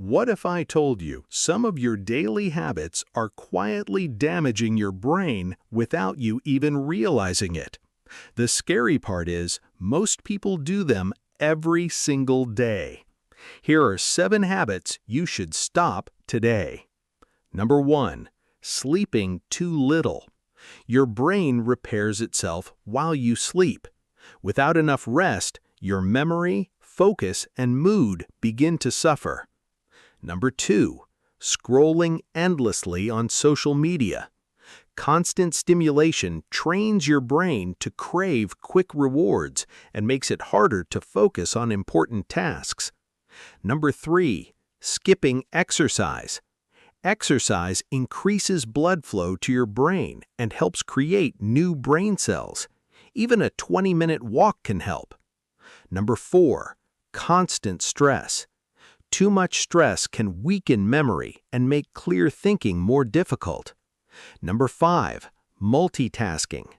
What if I told you some of your daily habits are quietly damaging your brain without you even realizing it? The scary part is, most people do them every single day. Here are 7 habits you should stop today. Number 1. Sleeping too little. Your brain repairs itself while you sleep. Without enough rest, your memory, focus, and mood begin to suffer. Number 2. Scrolling endlessly on social media. Constant stimulation trains your brain to crave quick rewards and makes it harder to focus on important tasks. Number 3. Skipping exercise. Exercise increases blood flow to your brain and helps create new brain cells. Even a 20-minute walk can help. Number 4. Constant stress. Too much stress can weaken memory and make clear thinking more difficult. Number 5. Multitasking.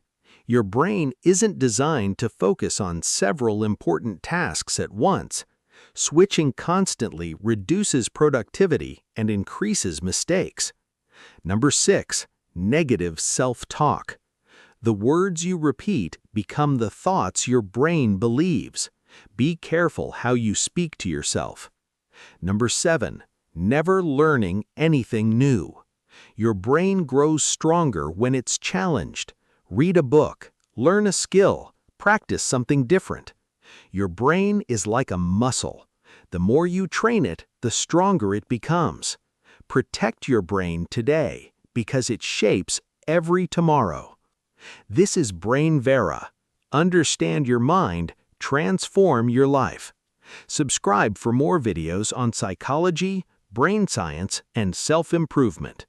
Your brain isn't designed to focus on several important tasks at once. Switching constantly reduces productivity and increases mistakes. Number 6. Negative self-talk. The words you repeat become the thoughts your brain believes. Be careful how you speak to yourself. Number 7. Never learning anything new. Your brain grows stronger when it's challenged. Read a book, learn a skill, practice something different. Your brain is like a muscle. The more you train it, the stronger it becomes. Protect your brain today because it shapes every tomorrow. This is Brainvera. Understand your mind, transform your life. Subscribe for more videos on psychology, brain science, and self-improvement.